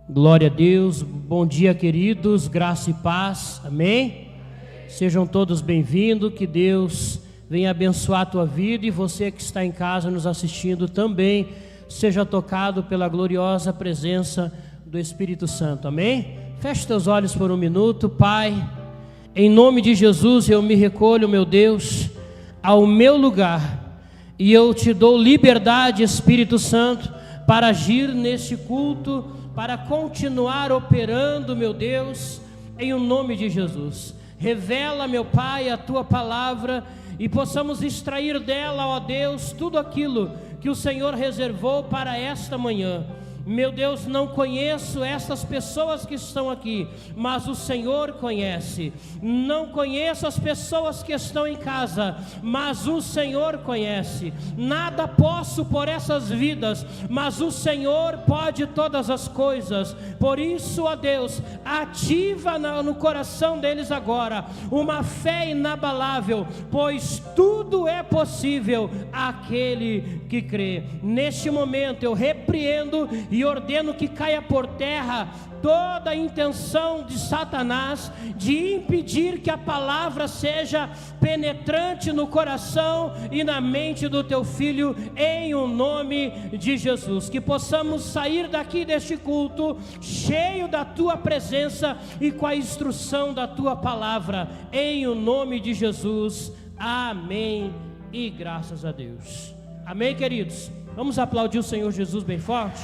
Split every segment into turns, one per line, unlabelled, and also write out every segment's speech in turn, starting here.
Glória a Deus, bom dia queridos, graça e paz, amém? Sejam todos bem-vindos, que Deus venha abençoar a tua vida e você que está em casa nos assistindo também, seja tocado pela gloriosa presença do Espírito Santo, amém? Feche teus olhos por um minuto. Pai, em nome de Jesus eu me recolho, meu Deus, ao meu lugar e eu te dou liberdade, Espírito Santo, para agir neste culto, para continuar operando, meu Deus, em o nome de Jesus. Revela, meu Pai, a tua palavra e possamos extrair dela, ó Deus, tudo aquilo que o Senhor reservou para esta manhã. Meu Deus, não conheço essas pessoas que estão aqui, mas o Senhor conhece. Não conheço as pessoas que estão em casa, mas o Senhor conhece. Nada posso por essas vidas, mas o Senhor pode todas as coisas. Por isso, ó Deus, ativa no coração deles agora uma fé inabalável, pois tudo é possível àquele que crê. Neste momento eu repreendo e ordeno que caia por terra toda a intenção de Satanás de impedir que a palavra seja penetrante no coração e na mente do teu filho, em o nome de Jesus. Que possamos sair daqui deste culto cheio da tua presença e com a instrução da tua palavra, em o nome de Jesus. Amém e graças a Deus. Amém, queridos? Vamos aplaudir o Senhor Jesus bem forte.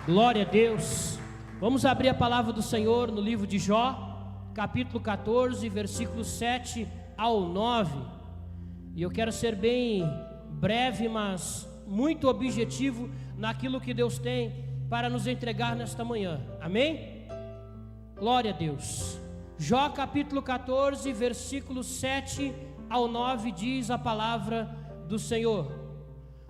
Glória a Deus. Vamos abrir a palavra do Senhor no livro de Jó, capítulo 14, versículos 7 ao 9. E eu quero ser bem breve, mas muito objetivo naquilo que Deus tem para nos entregar nesta manhã. Amém? Glória a Deus. Jó capítulo 14, versículos 7 ao 9 diz a palavra do Senhor: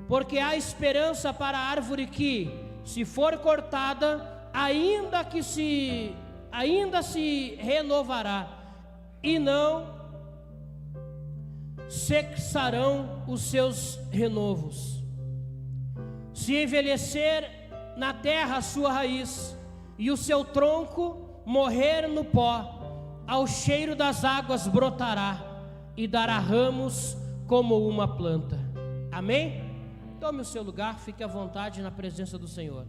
porque há esperança para a árvore que, se for cortada, ainda se renovará, e não cessarão os seus renovos. Se envelhecer na terra a sua raiz, e o seu tronco morrer no pó, ao cheiro das águas brotará, e dará ramos como uma planta. Amém? Tome o seu lugar, fique à vontade na presença do Senhor.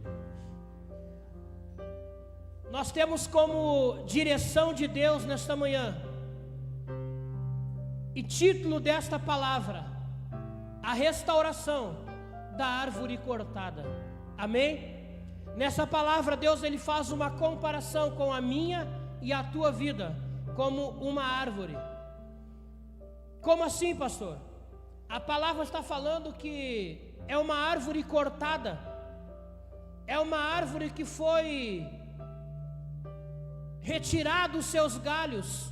Nós temos como direção de Deus nesta manhã, e título desta palavra, a restauração da árvore cortada. Amém? Nessa palavra Deus ele faz uma comparação com a minha e a tua vida, como uma árvore. Como assim, pastor? A palavra está falando que é uma árvore cortada, é uma árvore que foi retirado os seus galhos,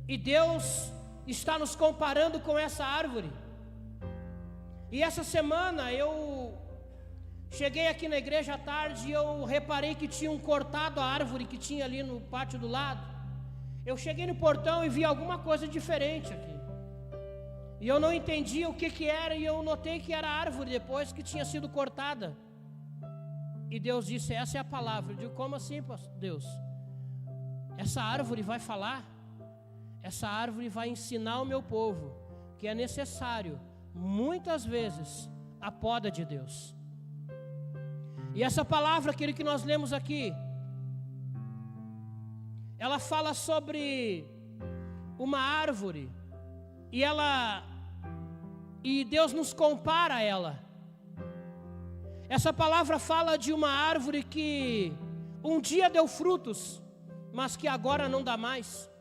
e Deus está nos comparando com essa árvore. E essa semana eu cheguei aqui na igreja à tarde e eu reparei que tinham cortado a árvore que tinha ali no pátio do lado. Eu cheguei no portão e vi alguma coisa diferente aqui, e eu não entendia o que era, e eu notei que era árvore depois que tinha sido cortada. E Deus disse: essa é a palavra. Eu digo: como assim, Deus? Essa árvore vai falar? Essa árvore vai ensinar o meu povo que é necessário, muitas vezes, a poda de Deus. E essa palavra, aquele que nós lemos aqui, ela fala sobre uma árvore, e Deus nos compara a ela. Essa palavra fala de uma árvore que um dia deu frutos, mas que agora não dá mais.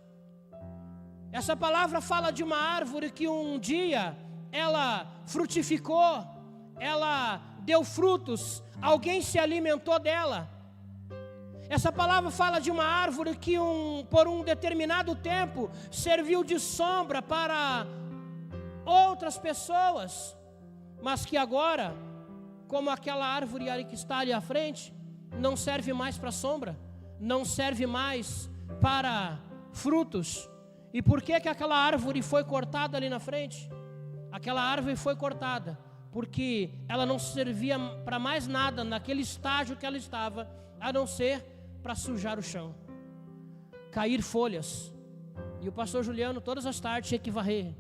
Essa palavra fala de uma árvore que um dia ela frutificou, ela deu frutos, alguém se alimentou dela. Essa palavra fala de uma árvore que por um determinado tempo serviu de sombra para outras pessoas, mas que agora, como aquela árvore ali que está ali à frente, não serve mais para sombra, não serve mais para frutos. E por que aquela árvore foi cortada ali na frente? Aquela árvore foi cortada porque ela não servia para mais nada naquele estágio que ela estava, a não ser para sujar o chão, cair folhas. E o pastor Juliano todas as tardes tinha que varrer,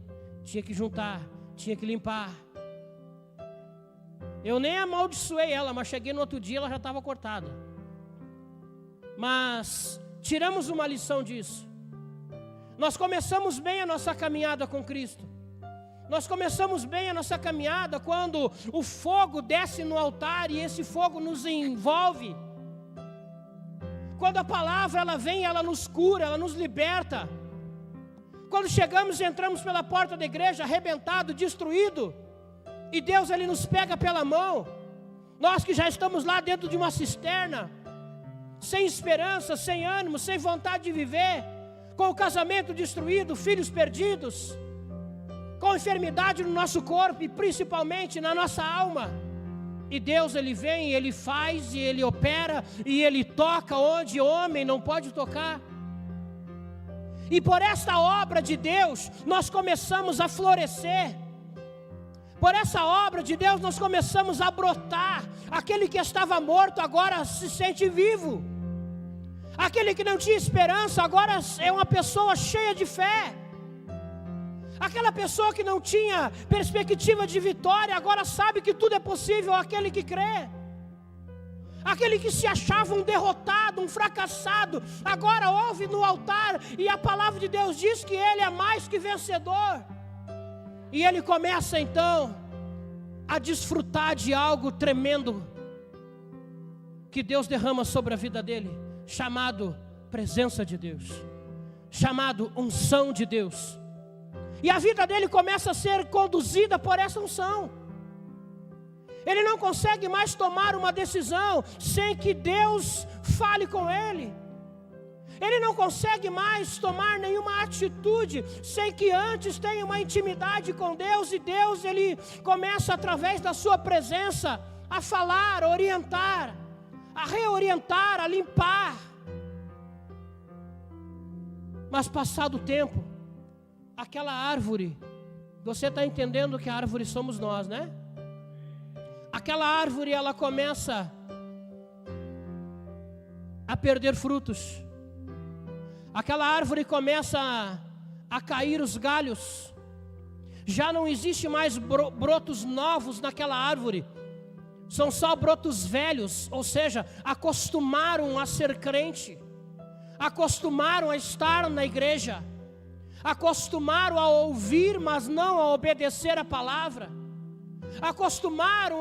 tinha que juntar, tinha que limpar. Eu nem amaldiçoei ela, mas cheguei no outro dia, ela já estava cortada. Mas tiramos uma lição disso. Nós começamos bem a nossa caminhada com Cristo. Nós começamos bem a nossa caminhada quando o fogo desce no altar e esse fogo nos envolve. Quando a palavra ela vem, ela nos cura, ela nos liberta. Quando chegamos e entramos pela porta da igreja arrebentado, destruído, e Deus ele nos pega pela mão. Nós que já estamos lá dentro de uma cisterna, sem esperança, sem ânimo, sem vontade de viver, com o casamento destruído, filhos perdidos, com enfermidade no nosso corpo e principalmente na nossa alma. E Deus ele vem, ele faz e ele opera e ele toca onde homem não pode tocar. E por esta obra de Deus nós começamos a florescer. Por essa obra de Deus nós começamos a brotar. Aquele que estava morto agora se sente vivo. Aquele que não tinha esperança agora é uma pessoa cheia de fé. Aquela pessoa que não tinha perspectiva de vitória agora sabe que tudo é possível àquele que crê. Aquele que se achava um derrotado, um fracassado, agora ouve no altar e a palavra de Deus diz que ele é mais que vencedor. E ele começa então a desfrutar de algo tremendo que Deus derrama sobre a vida dele, chamado presença de Deus, chamado unção de Deus. E a vida dele começa a ser conduzida por essa unção. Ele não consegue mais tomar uma decisão sem que Deus fale com ele. Ele não consegue mais tomar nenhuma atitude sem que antes tenha uma intimidade com Deus. E Deus ele começa através da sua presença a falar, a orientar, a reorientar, a limpar. Mas passado o tempo, aquela árvore, você está entendendo que a árvore somos nós, né? Aquela árvore ela começa a perder frutos. Aquela árvore começa a cair os galhos. Já não existe mais brotos novos naquela árvore. São só brotos velhos, ou seja, acostumaram a ser crente, acostumaram a estar na igreja, acostumaram a ouvir, mas não a obedecer a palavra, acostumaram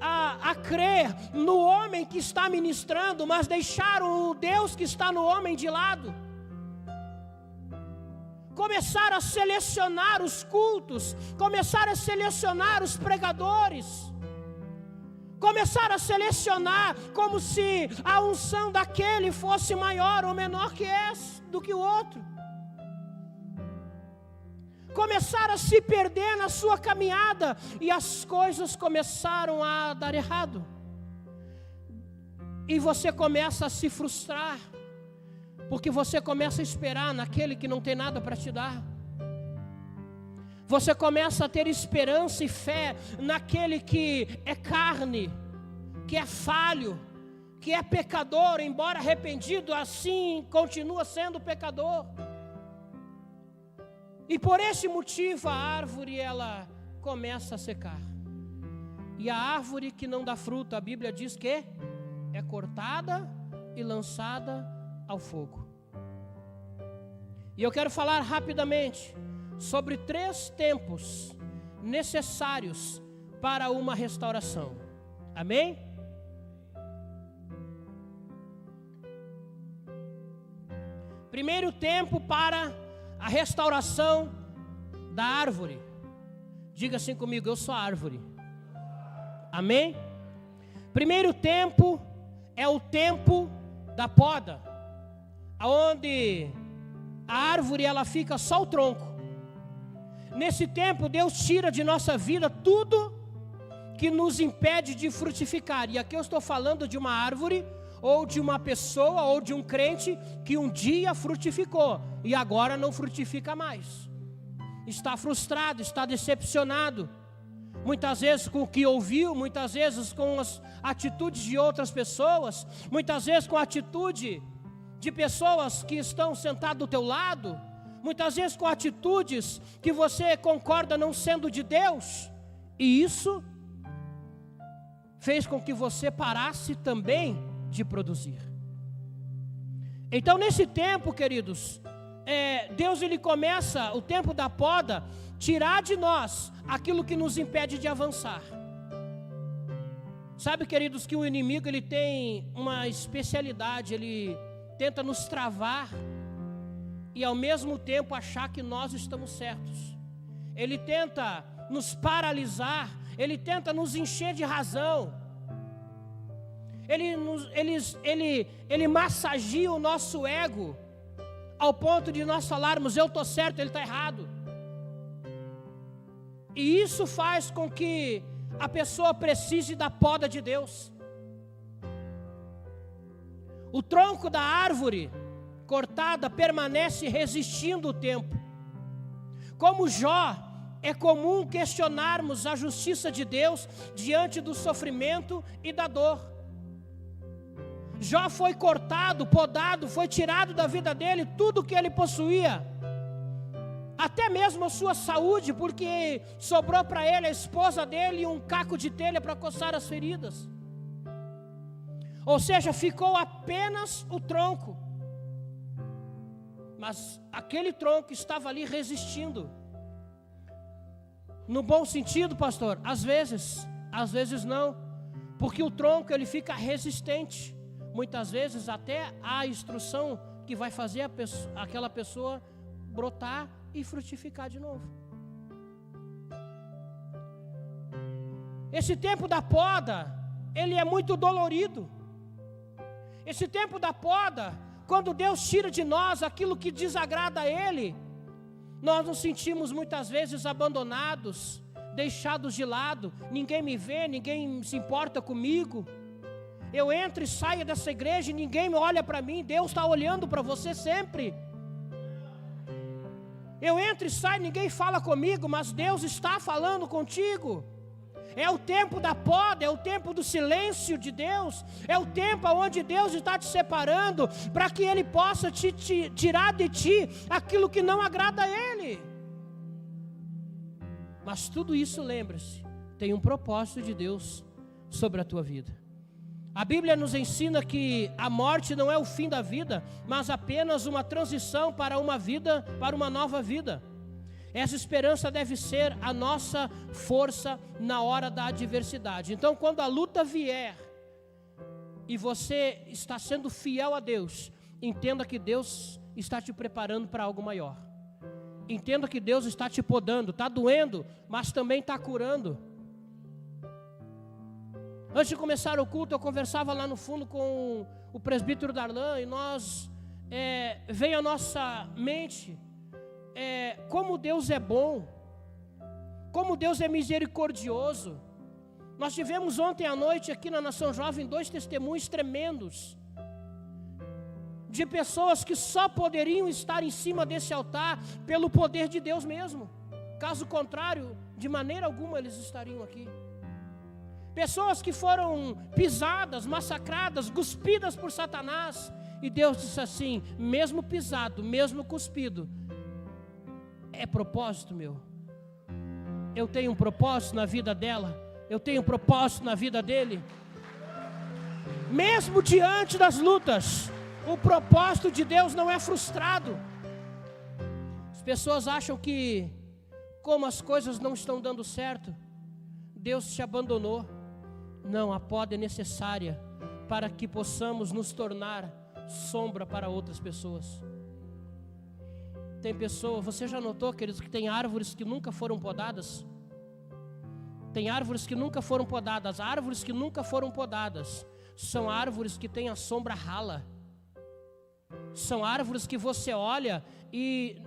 a crer no homem que está ministrando, mas deixaram o Deus que está no homem de lado. Começaram a selecionar os cultos, começaram a selecionar os pregadores, começaram a selecionar como se a unção daquele fosse maior ou menor do que o outro. Começaram a se perder na sua caminhada e as coisas começaram a dar errado. E você começa a se frustrar, porque você começa a esperar naquele que não tem nada para te dar. Você começa a ter esperança e fé naquele que é carne, que é falho, que é pecador, embora arrependido, assim continua sendo pecador. E por esse motivo a árvore ela começa a secar. E a árvore que não dá fruto, a Bíblia diz que é cortada e lançada ao fogo. E eu quero falar rapidamente sobre 3 tempos necessários para uma restauração. Amém? Primeiro tempo para a restauração da árvore. Diga assim comigo: eu sou a árvore. Amém? Primeiro tempo é o tempo da poda, aonde a árvore ela fica só o tronco. Nesse tempo Deus tira de nossa vida tudo que nos impede de frutificar. E aqui eu estou falando de uma árvore, ou de uma pessoa, ou de um crente que um dia frutificou e agora não frutifica mais. Está frustrado, está decepcionado. muitas vezes com o que ouviu, muitas vezes com as atitudes de outras pessoas, muitas vezes com a atitude de pessoas que estão sentadas do teu lado, muitas vezes com atitudes que você concorda não sendo de Deus, e isso fez com que você parasse também de produzir. Então nesse tempo, queridos, Deus ele começa, o tempo da poda, tirar de nós aquilo que nos impede de avançar. Sabe, queridos, que o inimigo ele tem uma especialidade, ele tenta nos travar e ao mesmo tempo achar que nós estamos certos. Ele tenta nos paralisar, ele tenta nos encher de razão. Ele massageia o nosso ego ao ponto de nós falarmos, eu estou certo, ele está errado. E isso faz com que a pessoa precise da poda de Deus. O tronco da árvore cortada permanece resistindo o tempo. Como Jó, é comum questionarmos a justiça de Deus diante do sofrimento e da dor. Jó foi cortado, podado, foi tirado da vida dele tudo o que ele possuía, até mesmo a sua saúde, porque sobrou para ele a esposa dele e um caco de telha para coçar as feridas. Ou seja, ficou apenas o tronco, mas aquele tronco estava ali resistindo. No bom sentido, pastor, às vezes não, porque o tronco ele fica resistente, muitas vezes até a instrução que vai fazer aquela pessoa brotar e frutificar de novo. Esse tempo da poda, ele é muito dolorido. Esse tempo da poda, quando Deus tira de nós aquilo que desagrada a Ele, nós nos sentimos muitas vezes abandonados, deixados de lado. Ninguém me vê, ninguém se importa comigo. Eu entro e saio dessa igreja e ninguém olha para mim. Deus está olhando para você sempre. Eu entro e saio, ninguém fala comigo, mas Deus está falando contigo. É o tempo da poda, é o tempo do silêncio de Deus, é o tempo onde Deus está te separando, para que Ele possa te tirar de ti aquilo que não agrada a Ele. Mas tudo isso, lembre-se, tem um propósito de Deus sobre a tua vida. A Bíblia nos ensina que a morte não é o fim da vida, mas apenas uma transição para uma vida, para uma nova vida. Essa esperança deve ser a nossa força na hora da adversidade. Então, quando a luta vier e você está sendo fiel a Deus, entenda que Deus está te preparando para algo maior. Entenda que Deus está te podando, está doendo, mas também está curando. Antes de começar o culto, eu conversava lá no fundo com o presbítero Darlan, e veio à nossa mente como Deus é bom, como Deus é misericordioso. Nós tivemos ontem à noite aqui na Nação Jovem 2 testemunhos tremendos, de pessoas que só poderiam estar em cima desse altar pelo poder de Deus mesmo. Caso contrário, de maneira alguma eles estariam aqui. Pessoas que foram pisadas, massacradas, cuspidas por Satanás, e Deus disse assim, mesmo pisado, mesmo cuspido, é propósito meu. Eu tenho um propósito na vida dela, eu tenho um propósito na vida dele. Mesmo diante das lutas, o propósito de Deus não é frustrado. As pessoas acham que, como as coisas não estão dando certo, Deus te abandonou. Não, a poda é necessária para que possamos nos tornar sombra para outras pessoas. Tem pessoa, você já notou, queridos, que tem árvores que nunca foram podadas? Tem árvores que nunca foram podadas. Árvores que nunca foram podadas são árvores que têm a sombra rala. São árvores que você olha e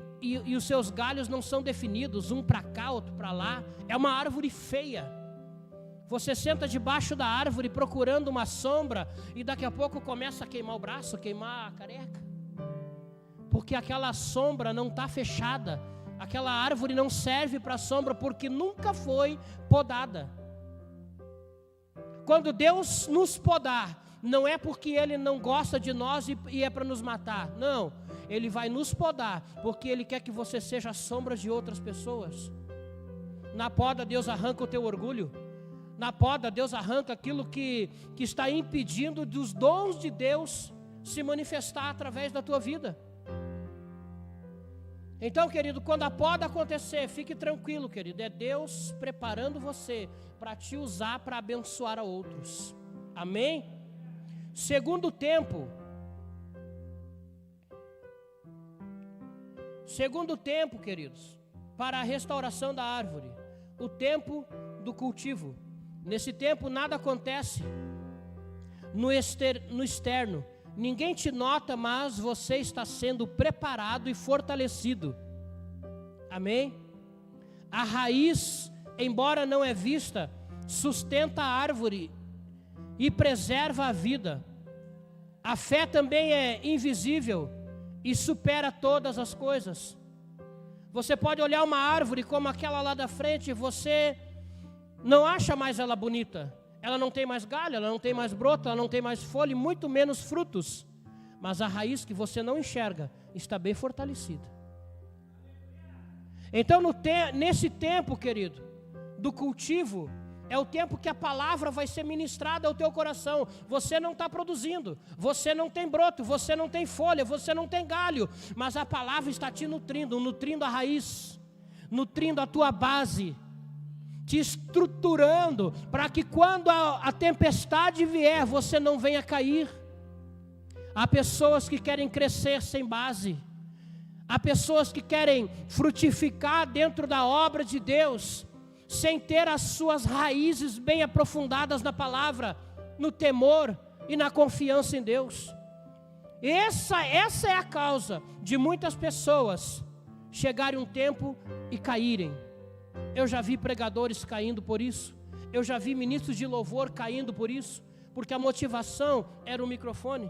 os seus galhos não são definidos, um para cá, outro para lá. É uma árvore feia. Você senta debaixo da árvore procurando uma sombra e daqui a pouco começa a queimar o braço, queimar a careca. Porque aquela sombra não está fechada, Aquela árvore não serve para sombra porque nunca foi podada. Quando Deus nos podar, não é porque Ele não gosta de nós e é para nos matar. Não, Ele vai nos podar porque Ele quer que você seja a sombra de outras pessoas. Na poda Deus arranca o teu orgulho. Na poda Deus arranca aquilo que está impedindo dos dons de Deus se manifestar através da tua vida. Então, querido, quando a poda acontecer, fique tranquilo, querido. É Deus preparando você para te usar para abençoar a outros. Amém? Segundo tempo, queridos, para a restauração da árvore, o tempo do cultivo. Nesse tempo nada acontece no externo. Ninguém te nota, mas você está sendo preparado e fortalecido. Amém? A raiz, embora não é vista, sustenta a árvore e preserva a vida. A fé também é invisível e supera todas as coisas. Você pode olhar uma árvore como aquela lá da frente, você não acha mais ela bonita. Ela não tem mais galho, ela não tem mais broto, ela não tem mais folha e muito menos frutos. Mas a raiz que você não enxerga está bem fortalecida. Então nesse tempo, querido, do cultivo, é o tempo que a palavra vai ser ministrada ao teu coração. Você não está produzindo, você não tem broto, você não tem folha, você não tem galho. Mas a palavra está te nutrindo a raiz, nutrindo a tua base, te estruturando para que quando a tempestade vier, você não venha cair. Há pessoas que querem crescer sem base. Há pessoas que querem frutificar dentro da obra de Deus, sem ter as suas raízes bem aprofundadas na palavra, no temor e na confiança em Deus. Essa é a causa de muitas pessoas chegarem um tempo e caírem. Eu já vi pregadores caindo por isso. Eu já vi ministros de louvor caindo por isso. Porque a motivação era o microfone.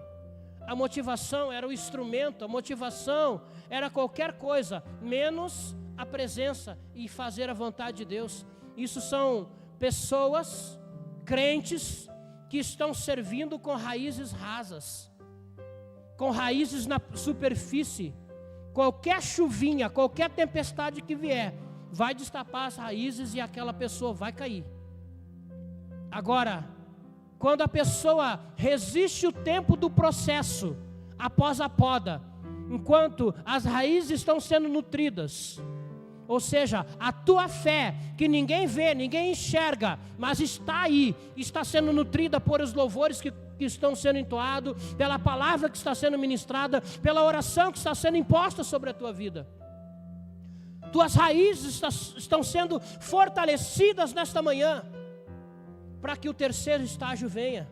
A motivação era o instrumento. A motivação era qualquer coisa, menos a presença e fazer a vontade de Deus. Isso são pessoas, crentes, que estão servindo com raízes rasas. Com raízes na superfície. Qualquer chuvinha, qualquer tempestade que vier, vai destapar as raízes e aquela pessoa vai cair. Agora, quando a pessoa resiste o tempo do processo, após a poda, enquanto as raízes estão sendo nutridas, ou seja, a tua fé, que ninguém vê, ninguém enxerga, mas está aí, está sendo nutrida por os louvores que estão sendo entoados, pela palavra que está sendo ministrada, pela oração que está sendo imposta sobre a tua vida. Tuas raízes estão sendo fortalecidas nesta manhã, para que o terceiro estágio venha.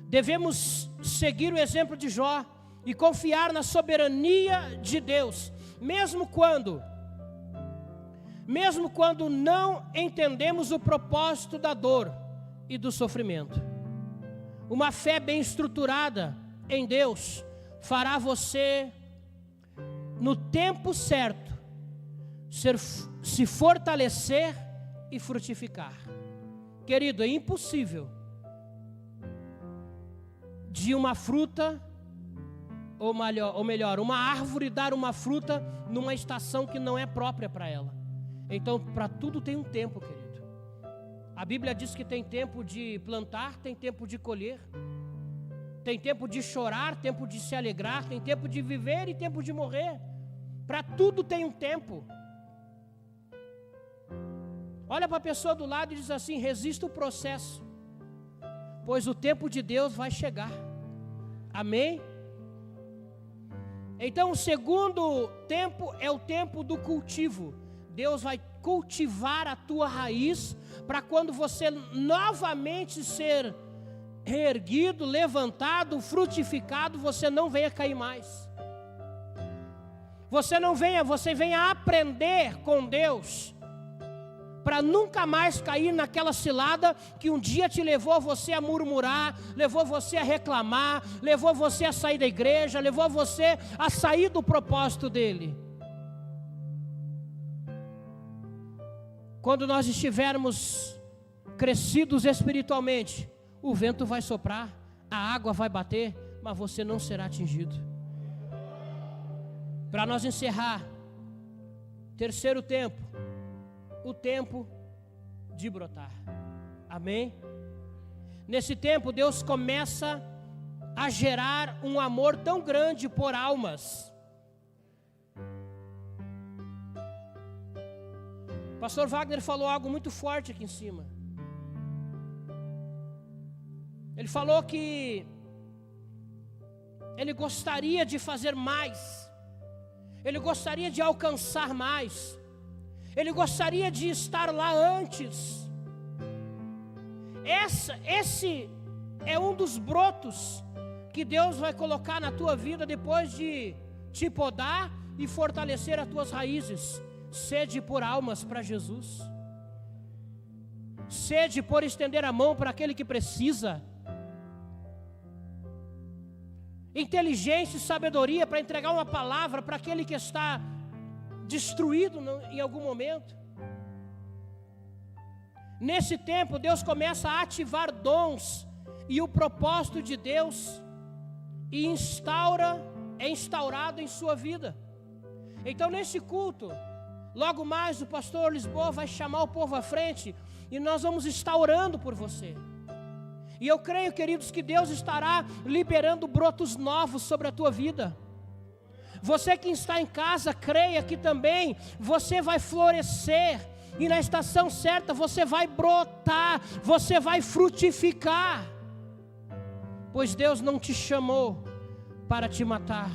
Devemos seguir o exemplo de Jó e confiar na soberania de Deus, mesmo quando não entendemos o propósito da dor e do sofrimento. Uma fé bem estruturada em Deus fará você, no tempo certo, se fortalecer e frutificar. Querido, é impossível de uma fruta, ou melhor, uma árvore dar uma fruta numa estação que não é própria para ela. Então, para tudo tem um tempo, querido. A Bíblia diz que tem tempo de plantar, tem tempo de colher, tem tempo de chorar, tempo de se alegrar, tem tempo de viver e tempo de morrer. Para tudo tem um tempo. Olha para a pessoa do lado e diz assim: resista o processo, pois o tempo de Deus vai chegar. Amém? Então o segundo tempo é o tempo do cultivo. Deus vai cultivar a tua raiz, para quando você novamente ser reerguido, levantado, frutificado, você não venha cair mais. Você venha aprender com Deus, para nunca mais cair naquela cilada que um dia te levou você a murmurar, levou você a reclamar, levou você a sair da igreja, levou você a sair do propósito dele. Quando nós estivermos crescidos espiritualmente, o vento vai soprar, a água vai bater, mas você não será atingido. Para nós encerrar, terceiro tempo, o tempo de brotar. Amém? Nesse tempo Deus começa a gerar um amor tão grande por almas. Pastor Wagner falou algo muito forte aqui em cima. Ele falou que ele gostaria de fazer mais, ele gostaria de alcançar mais, ele gostaria de estar lá antes. Esse é um dos brotos que Deus vai colocar na tua vida depois de te podar e fortalecer as tuas raízes. Sede por almas para Jesus, sede por estender a mão para aquele que precisa, inteligência e sabedoria para entregar uma palavra para aquele que está destruído em algum momento. Nesse tempo Deus começa a ativar dons e o propósito de Deus é instaurado em sua vida. Então nesse culto, logo mais o pastor Lisboa vai chamar o povo à frente e nós vamos estar orando por você. E eu creio, queridos, que Deus estará liberando brotos novos sobre a tua vida. Você que está em casa, creia que também você vai florescer e na estação certa você vai brotar, você vai frutificar. Pois Deus não te chamou para te matar,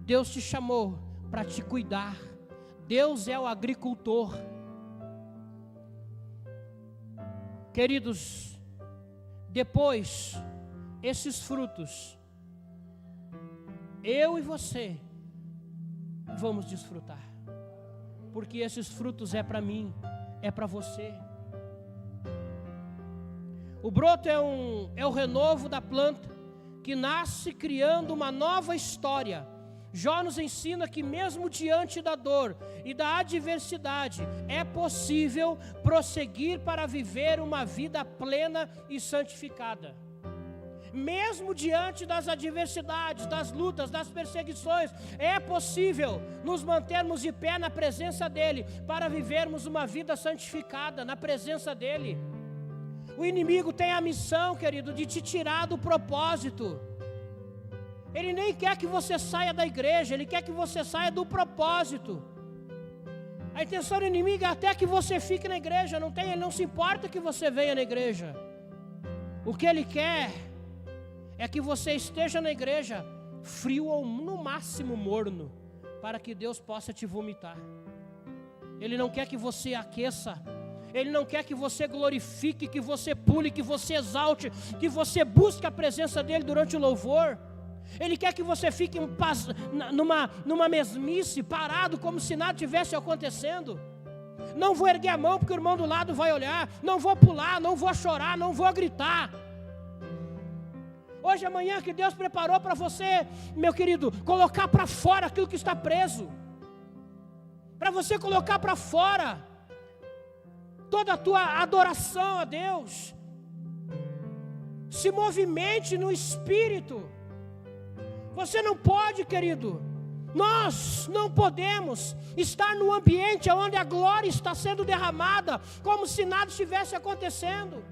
Deus te chamou para te cuidar. Deus é o agricultor. Queridos, depois, esses frutos, eu e você vamos desfrutar, porque esses frutos é para mim, é para você. O broto é o renovo da planta, que nasce criando uma nova história. Jó nos ensina que mesmo diante da dor e da adversidade, é possível prosseguir para viver uma vida plena e santificada. Mesmo diante das adversidades, das lutas, das perseguições, é possível nos mantermos de pé na presença dEle, para vivermos uma vida santificada na presença dEle. O inimigo tem a missão, querido, de te tirar do propósito. Ele nem quer que você saia da igreja, ele quer que você saia do propósito. A intenção do inimigo é até que você fique na igreja, ele não se importa que você venha na igreja. O que ele quer é que você esteja na igreja frio ou no máximo morno, para que Deus possa te vomitar. Ele não quer que você aqueça, ele não quer que você glorifique, que você pule, que você exalte, que você busque a presença dele durante o louvor. Ele quer que você fique numa mesmice, parado, como se nada tivesse acontecendo. Não vou erguer a mão porque o irmão do lado vai olhar, não vou pular, não vou chorar, não vou gritar. Hoje, amanhã que Deus preparou para você, meu querido, colocar para fora aquilo que está preso, para você colocar para fora toda a tua adoração a Deus. Se movimente no Espírito. Você não pode, querido, nós não podemos estar num ambiente onde a glória está sendo derramada, como se nada estivesse acontecendo.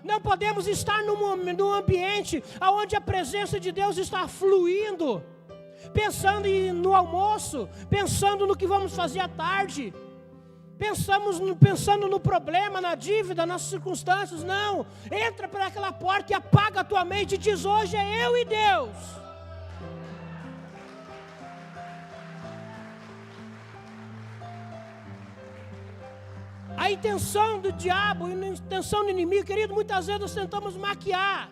Não podemos estar num ambiente onde a presença de Deus está fluindo, pensando no almoço, pensando no que vamos fazer à tarde, pensando no problema, na dívida, nas circunstâncias. Não, entra por aquela porta e apaga a tua mente e diz: hoje é eu e Deus. A intenção do diabo e a intenção do inimigo, querido, muitas vezes nós tentamos maquiar